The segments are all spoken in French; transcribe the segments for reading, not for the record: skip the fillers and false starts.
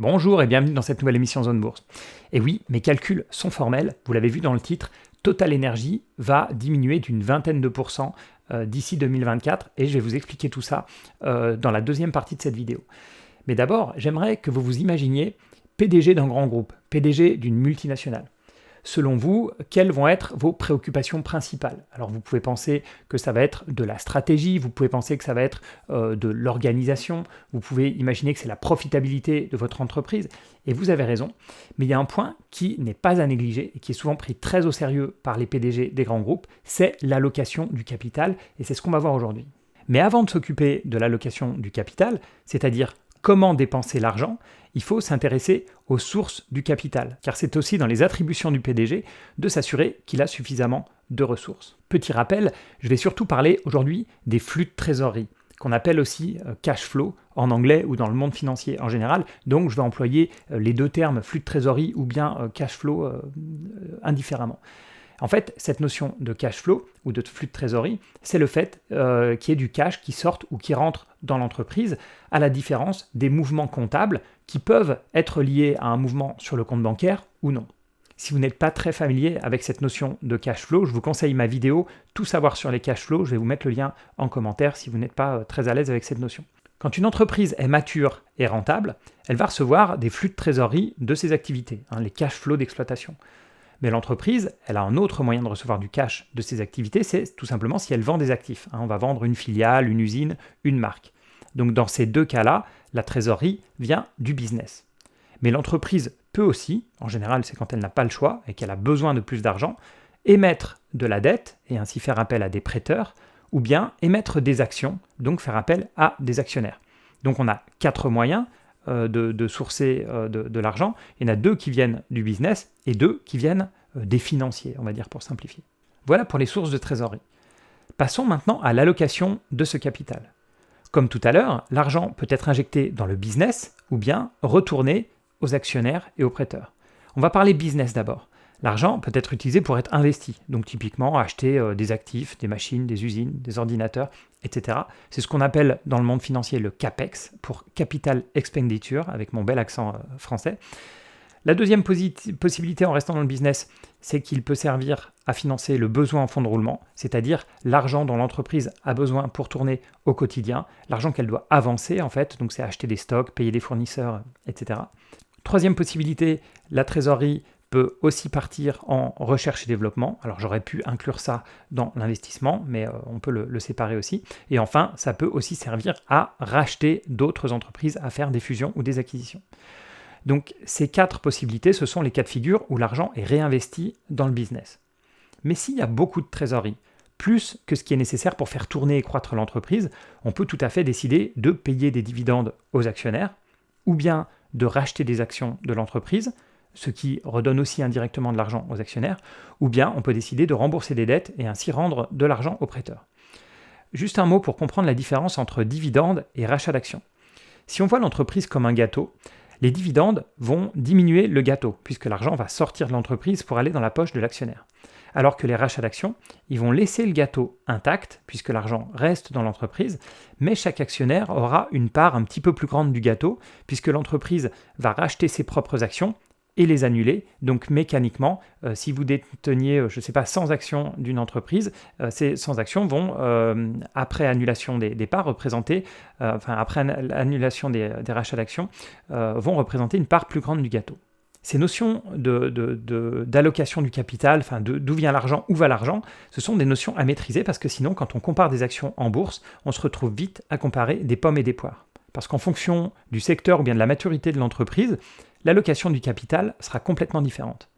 Bonjour et bienvenue dans cette nouvelle émission Zone Bourse. Et oui, mes calculs sont formels, vous l'avez vu dans le titre, Total Energy va diminuer d'une vingtaine de pourcents d'ici 2024 et je vais vous expliquer tout ça dans la deuxième partie de cette vidéo. Mais d'abord, j'aimerais que vous vous imaginiez PDG d'un grand groupe, PDG d'une multinationale. Selon vous, quelles vont être vos préoccupations principales? Alors vous pouvez penser que ça va être de la stratégie, vous pouvez penser que ça va être de l'organisation, vous pouvez imaginer que c'est la profitabilité de votre entreprise, et vous avez raison, mais il y a un point qui n'est pas à négliger et qui est souvent pris très au sérieux par les PDG des grands groupes, c'est l'allocation du capital, et c'est ce qu'on va voir aujourd'hui. Mais avant de s'occuper de l'allocation du capital, c'est-à-dire comment dépenser l'argent, il faut s'intéresser aux sources du capital, car c'est aussi dans les attributions du PDG de s'assurer qu'il a suffisamment de ressources. Petit rappel, je vais surtout parler aujourd'hui des flux de trésorerie, qu'on appelle aussi cash flow en anglais ou dans le monde financier en général, donc je vais employer les deux termes flux de trésorerie ou bien cash flow indifféremment. En fait, cette notion de cash flow ou de flux de trésorerie, c'est le fait qu'il y ait du cash qui sorte ou qui rentre dans l'entreprise, à la différence des mouvements comptables qui peuvent être liés à un mouvement sur le compte bancaire ou non. Si vous n'êtes pas très familier avec cette notion de cash flow, je vous conseille ma vidéo « Tout savoir sur les cash flows ». Je vais vous mettre le lien en commentaire si vous n'êtes pas très à l'aise avec cette notion. Quand une entreprise est mature et rentable, elle va recevoir des flux de trésorerie de ses activités, les cash flows d'exploitation. Mais l'entreprise, elle a un autre moyen de recevoir du cash de ses activités, c'est tout simplement si elle vend des actifs. On va vendre une filiale, une usine, une marque. Donc dans ces deux cas-là, la trésorerie vient du business. Mais l'entreprise peut aussi, en général c'est quand elle n'a pas le choix et qu'elle a besoin de plus d'argent, émettre de la dette et ainsi faire appel à des prêteurs, ou bien émettre des actions, donc faire appel à des actionnaires. Donc on a 4 moyens de sourcer de l'argent. Il y en a 2 qui viennent du business et 2 qui viennent des financiers, on va dire pour simplifier. Voilà pour les sources de trésorerie. Passons maintenant à l'allocation de ce capital. Comme tout à l'heure, l'argent peut être injecté dans le business ou bien retourné aux actionnaires et aux prêteurs. On va parler business d'abord. L'argent peut être utilisé pour être investi, donc typiquement acheter des actifs, des machines, des usines, des ordinateurs, etc. C'est ce qu'on appelle dans le monde financier le CAPEX, pour Capital Expenditure, avec mon bel accent français. La deuxième possibilité en restant dans le business, c'est qu'il peut servir à financer le besoin en fonds de roulement, c'est-à-dire l'argent dont l'entreprise a besoin pour tourner au quotidien, l'argent qu'elle doit avancer en fait, donc c'est acheter des stocks, payer des fournisseurs, etc. Troisième possibilité, la trésorerie peut aussi partir en recherche et développement. Alors j'aurais pu inclure ça dans l'investissement, mais on peut le séparer aussi. Et enfin, ça peut aussi servir à racheter d'autres entreprises, à faire des fusions ou des acquisitions. Donc ces 4 possibilités, ce sont les cas de figure où l'argent est réinvesti dans le business. Mais s'il y a beaucoup de trésorerie, plus que ce qui est nécessaire pour faire tourner et croître l'entreprise, on peut tout à fait décider de payer des dividendes aux actionnaires, ou bien de racheter des actions de l'entreprise, ce qui redonne aussi indirectement de l'argent aux actionnaires, ou bien on peut décider de rembourser des dettes et ainsi rendre de l'argent aux prêteurs. Juste un mot pour comprendre la différence entre dividendes et rachat d'actions. Si on voit l'entreprise comme un gâteau, les dividendes vont diminuer le gâteau, puisque l'argent va sortir de l'entreprise pour aller dans la poche de l'actionnaire. Alors que les rachats d'actions, ils vont laisser le gâteau intact, puisque l'argent reste dans l'entreprise, mais chaque actionnaire aura une part un petit peu plus grande du gâteau, puisque l'entreprise va racheter ses propres actions et les annuler. Donc mécaniquement, si vous déteniez, 100 actions d'une entreprise, ces 100 actions vont, après annulation des parts, après annulation des rachats d'actions, vont représenter une part plus grande du gâteau. Ces notions d'allocation du capital, d'où vient l'argent, où va l'argent, ce sont des notions à maîtriser parce que sinon, quand on compare des actions en bourse, on se retrouve vite à comparer des pommes et des poires. Parce qu'en fonction du secteur ou bien de la maturité de l'entreprise, l'allocation du capital sera complètement différente.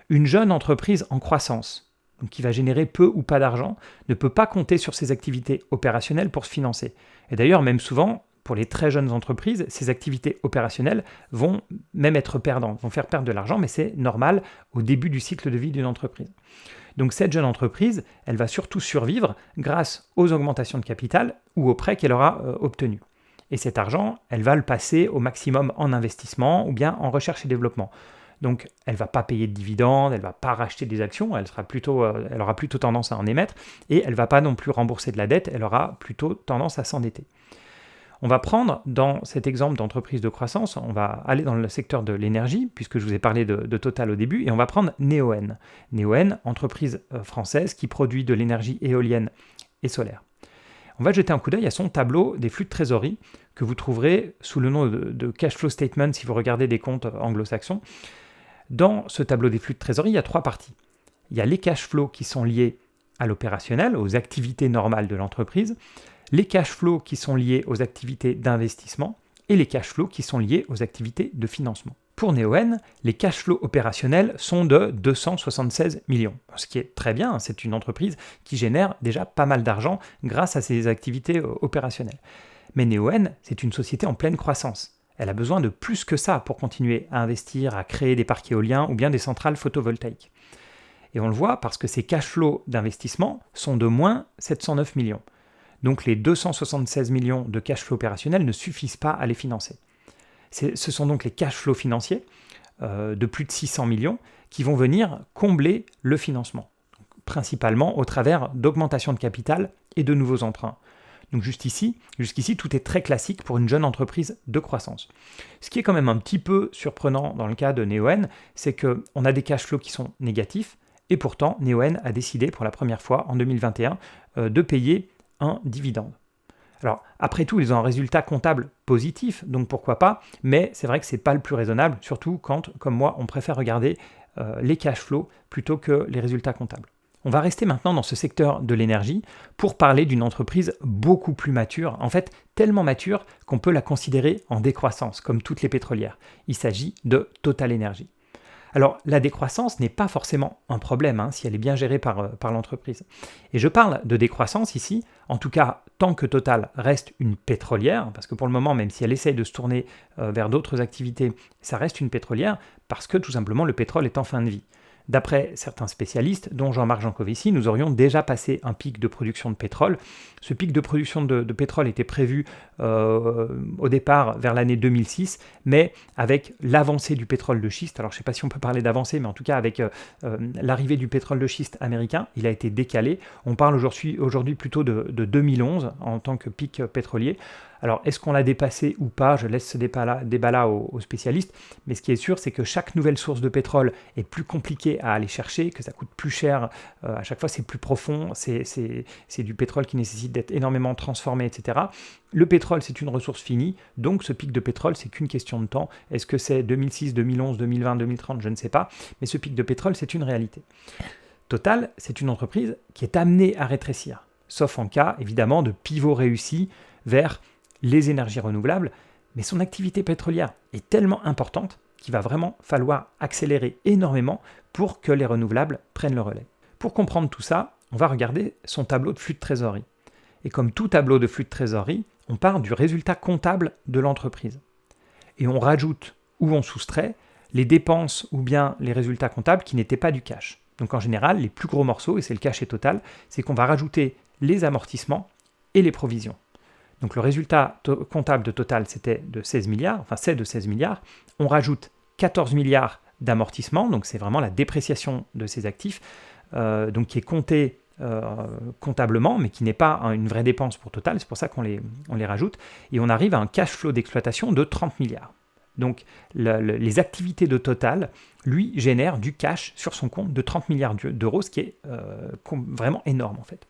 Une jeune entreprise en croissance, donc qui va générer peu ou pas d'argent, ne peut pas compter sur ses activités opérationnelles pour se financer. Et d'ailleurs, même souvent, pour les très jeunes entreprises, ces activités opérationnelles vont même être perdantes, vont faire perdre de l'argent, mais c'est normal au début du cycle de vie d'une entreprise. Donc cette jeune entreprise, elle va surtout survivre grâce aux augmentations de capital ou aux prêts qu'elle aura obtenus. Et cet argent, elle va le passer au maximum en investissement ou bien en recherche et développement. Donc, elle ne va pas payer de dividendes, elle ne va pas racheter des actions, elle aura plutôt tendance à en émettre et elle ne va pas non plus rembourser de la dette, elle aura plutôt tendance à s'endetter. On va prendre dans cet exemple d'entreprise de croissance, on va aller dans le secteur de l'énergie, puisque je vous ai parlé de Total au début, et on va prendre Neoen. Neoen, entreprise française qui produit de l'énergie éolienne et solaire. On va jeter un coup d'œil à son tableau des flux de trésorerie que vous trouverez sous le nom de cash flow statement si vous regardez des comptes anglo-saxons. Dans ce tableau des flux de trésorerie, il y a 3 parties. Il y a les cash flows qui sont liés à l'opérationnel, aux activités normales de l'entreprise, les cash flows qui sont liés aux activités d'investissement et les cash flows qui sont liés aux activités de financement. Pour Neoen, les cash flows opérationnels sont de 276 millions, ce qui est très bien, c'est une entreprise qui génère déjà pas mal d'argent grâce à ses activités opérationnelles. Mais Neoen, c'est une société en pleine croissance. Elle a besoin de plus que ça pour continuer à investir, à créer des parcs éoliens ou bien des centrales photovoltaïques. Et on le voit parce que ces cash flows d'investissement sont de moins 709 millions. Donc les 276 millions de cash flow opérationnels ne suffisent pas à les financer. Ce sont donc les cash flows financiers de plus de 600 millions qui vont venir combler le financement, principalement au travers d'augmentation de capital et de nouveaux emprunts. Donc jusqu'ici, tout est très classique pour une jeune entreprise de croissance. Ce qui est quand même un petit peu surprenant dans le cas de Neoen, c'est qu'on a des cash flows qui sont négatifs, et pourtant Neoen a décidé pour la première fois en 2021 de payer un dividende. Alors, après tout, ils ont un résultat comptable positif, donc pourquoi pas, mais c'est vrai que ce n'est pas le plus raisonnable, surtout quand, comme moi, on préfère regarder les cash flows plutôt que les résultats comptables. On va rester maintenant dans ce secteur de l'énergie pour parler d'une entreprise beaucoup plus mature, en fait tellement mature qu'on peut la considérer en décroissance, comme toutes les pétrolières. Il s'agit de Total Energy. Alors, la décroissance n'est pas forcément un problème si elle est bien gérée par l'entreprise. Et je parle de décroissance ici, en tout cas tant que Total reste une pétrolière, parce que pour le moment, même si elle essaye de se tourner vers d'autres activités, ça reste une pétrolière, parce que tout simplement le pétrole est en fin de vie. D'après certains spécialistes, dont Jean-Marc Jancovici, nous aurions déjà passé un pic de production de pétrole. Ce pic de production de pétrole était prévu au départ vers l'année 2006, mais avec l'avancée du pétrole de schiste, alors je ne sais pas si on peut parler d'avancée, mais en tout cas avec l'arrivée du pétrole de schiste américain, il a été décalé. On parle aujourd'hui plutôt de 2011 en tant que pic pétrolier. Alors, est-ce qu'on l'a dépassé ou pas? Je laisse ce débat-là aux spécialistes. Mais ce qui est sûr, c'est que chaque nouvelle source de pétrole est plus compliquée à aller chercher, que ça coûte plus cher. À chaque fois, c'est plus profond. C'est du pétrole qui nécessite d'être énormément transformé, etc. Le pétrole, c'est une ressource finie. Donc, ce pic de pétrole, c'est qu'une question de temps. Est-ce que c'est 2006, 2011, 2020, 2030? Je ne sais pas. Mais ce pic de pétrole, c'est une réalité. Total, c'est une entreprise qui est amenée à rétrécir. Sauf en cas, évidemment, de pivot réussi vers les énergies renouvelables, mais son activité pétrolière est tellement importante qu'il va vraiment falloir accélérer énormément pour que les renouvelables prennent le relais. Pour comprendre tout ça, on va regarder son tableau de flux de trésorerie. Et comme tout tableau de flux de trésorerie, on part du résultat comptable de l'entreprise. Et on rajoute ou on soustrait les dépenses ou bien les résultats comptables qui n'étaient pas du cash. Donc en général, les plus gros morceaux, et c'est le cas chez Total, c'est qu'on va rajouter les amortissements et les provisions. Donc le résultat comptable de Total, c'est de 16 milliards. On rajoute 14 milliards d'amortissement, donc c'est vraiment la dépréciation de ces actifs, donc qui est comptée comptablement, mais qui n'est pas une vraie dépense pour Total, c'est pour ça qu'on les rajoute. Et on arrive à un cash flow d'exploitation de 30 milliards. Donc les activités de Total, lui, génèrent du cash sur son compte de 30 milliards d'euros, ce qui est vraiment énorme en fait.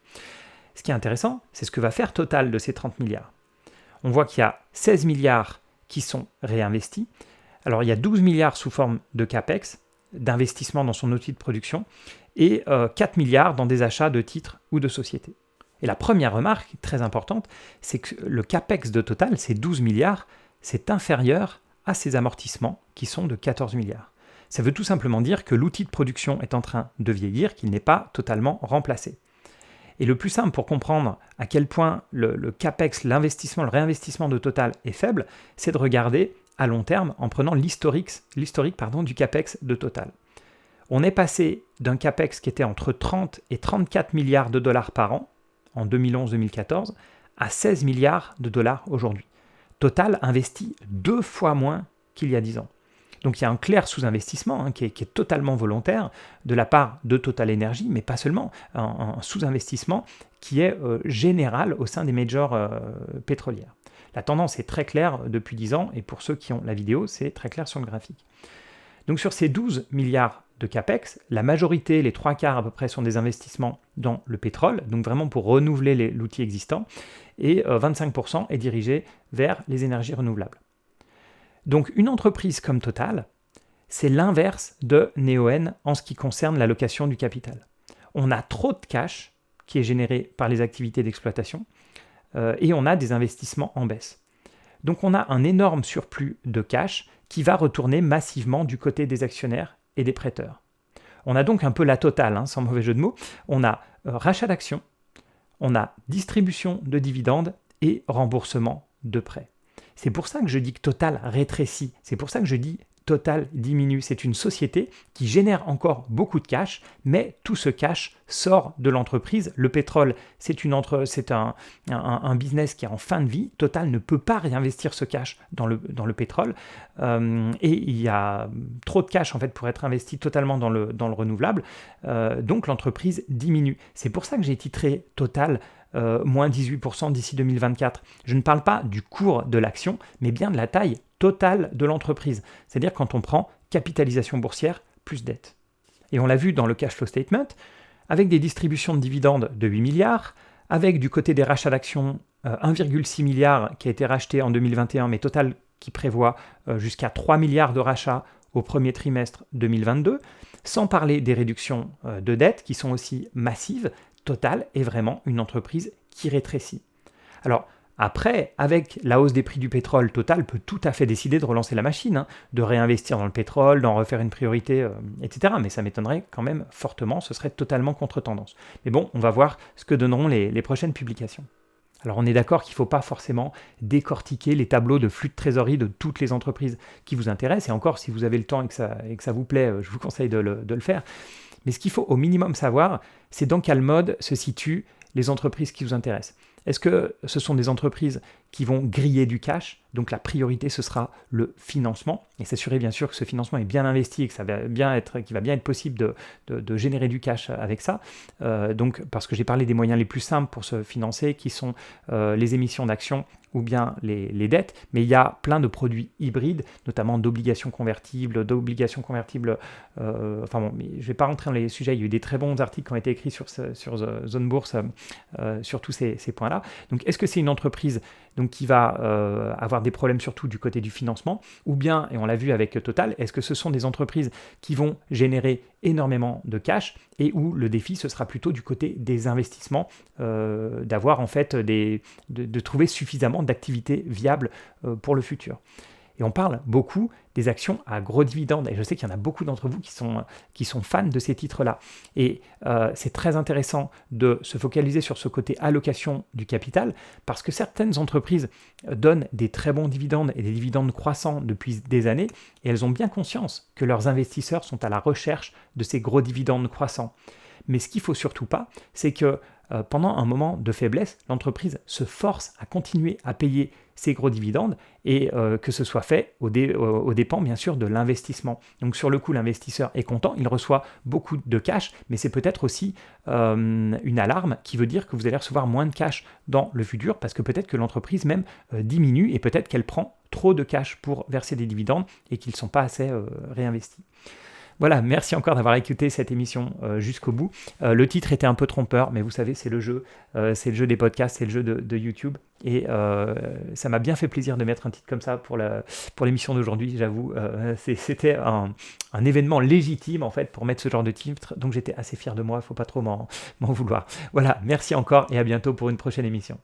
Ce qui est intéressant, c'est ce que va faire Total de ces 30 milliards. On voit qu'il y a 16 milliards qui sont réinvestis. Alors, il y a 12 milliards sous forme de CAPEX, d'investissement dans son outil de production, et 4 milliards dans des achats de titres ou de sociétés. Et la première remarque, très importante, c'est que le CAPEX de Total, ces 12 milliards, c'est inférieur à ses amortissements, qui sont de 14 milliards. Ça veut tout simplement dire que l'outil de production est en train de vieillir, qu'il n'est pas totalement remplacé. Et le plus simple pour comprendre à quel point le CAPEX, l'investissement, le réinvestissement de Total est faible, c'est de regarder à long terme en prenant l'historique du CAPEX de Total. On est passé d'un CAPEX qui était entre 30 et 34 milliards de dollars par an en 2011-2014 à 16 milliards de dollars aujourd'hui. Total investit 2 fois moins qu'il y a 10 ans. Donc il y a un clair sous-investissement qui est totalement volontaire de la part de Total Energy, mais pas seulement, un sous-investissement qui est général au sein des majors pétrolières. La tendance est très claire depuis 10 ans, et pour ceux qui ont la vidéo, c'est très clair sur le graphique. Donc sur ces 12 milliards de CAPEX, la majorité, les 3/4 à peu près, sont des investissements dans le pétrole, donc vraiment pour renouveler l'outil existant, et 25% est dirigé vers les énergies renouvelables. Donc une entreprise comme Total, c'est l'inverse de Neoen en ce qui concerne l'allocation du capital. On a trop de cash qui est généré par les activités d'exploitation et on a des investissements en baisse. Donc on a un énorme surplus de cash qui va retourner massivement du côté des actionnaires et des prêteurs. On a donc un peu la totale, sans mauvais jeu de mots. On a rachat d'actions, on a distribution de dividendes et remboursement de prêts. C'est pour ça que je dis que Total rétrécit, c'est pour ça que je dis Total diminue. C'est une société qui génère encore beaucoup de cash, mais tout ce cash sort de l'entreprise. Le pétrole, c'est un business qui est en fin de vie. Total ne peut pas réinvestir ce cash dans le pétrole. Et il y a trop de cash en fait pour être investi totalement dans le renouvelable. Donc l'entreprise diminue. C'est pour ça que j'ai titré Total moins 18% d'ici 2024. Je ne parle pas du cours de l'action, mais bien de la taille totale de l'entreprise. C'est-à-dire quand on prend capitalisation boursière plus dette. Et on l'a vu dans le cash flow statement, avec des distributions de dividendes de 8 milliards, avec du côté des rachats d'actions 1,6 milliard qui a été racheté en 2021, mais Total qui prévoit jusqu'à 3 milliards de rachats au premier trimestre 2022, sans parler des réductions de dettes qui sont aussi massives. Total est vraiment une entreprise qui rétrécit. Alors après, avec la hausse des prix du pétrole, Total peut tout à fait décider de relancer la machine, de réinvestir dans le pétrole, d'en refaire une priorité, etc. Mais ça m'étonnerait quand même fortement, ce serait totalement contre-tendance. Mais bon, on va voir ce que donneront les prochaines publications. Alors on est d'accord qu'il ne faut pas forcément décortiquer les tableaux de flux de trésorerie de toutes les entreprises qui vous intéressent, et encore si vous avez le temps et que ça vous plaît, je vous conseille de le faire. Mais ce qu'il faut au minimum savoir, c'est dans quel mode se situent les entreprises qui vous intéressent. Est-ce que ce sont des entreprises qui vont griller du cash? Donc la priorité, ce sera le financement, et s'assurer bien sûr que ce financement est bien investi et que qu'il va bien être possible de générer du cash avec ça. Donc parce que j'ai parlé des moyens les plus simples pour se financer, qui sont les émissions d'actions ou bien les dettes, mais il y a plein de produits hybrides, notamment d'obligations convertibles, enfin bon, mais je ne vais pas rentrer dans les sujets, il y a eu des très bons articles qui ont été écrits sur Zone Bourse sur tous ces points-là. Donc est-ce que c'est une entreprise qui va avoir des problèmes surtout du côté du financement, ou bien, et on l'a vu avec Total, est-ce que ce sont des entreprises qui vont générer énormément de cash et où le défi ce sera plutôt du côté des investissements, d'avoir en fait de trouver suffisamment d'activités viables pour le futur. Et on parle beaucoup des actions à gros dividendes. Et je sais qu'il y en a beaucoup d'entre vous qui sont fans de ces titres-là. Et c'est très intéressant de se focaliser sur ce côté allocation du capital, parce que certaines entreprises donnent des très bons dividendes et des dividendes croissants depuis des années, et elles ont bien conscience que leurs investisseurs sont à la recherche de ces gros dividendes croissants. Mais ce qu'il ne faut surtout pas, c'est que pendant un moment de faiblesse, l'entreprise se force à continuer à payer ces gros dividendes et que ce soit fait aux dépens bien sûr de l'investissement. Donc sur le coup, l'investisseur est content, il reçoit beaucoup de cash, mais c'est peut-être aussi une alarme qui veut dire que vous allez recevoir moins de cash dans le futur, parce que peut-être que l'entreprise même diminue et peut-être qu'elle prend trop de cash pour verser des dividendes et qu'ils ne sont pas assez réinvestis. Voilà, merci encore d'avoir écouté cette émission jusqu'au bout. Le titre était un peu trompeur, mais vous savez, c'est le jeu des podcasts, c'est le jeu de YouTube. Et ça m'a bien fait plaisir de mettre un titre comme ça pour l'émission d'aujourd'hui, j'avoue. C'était un événement légitime, en fait, pour mettre ce genre de titre. Donc j'étais assez fier de moi, il ne faut pas trop m'en vouloir. Voilà, merci encore et à bientôt pour une prochaine émission.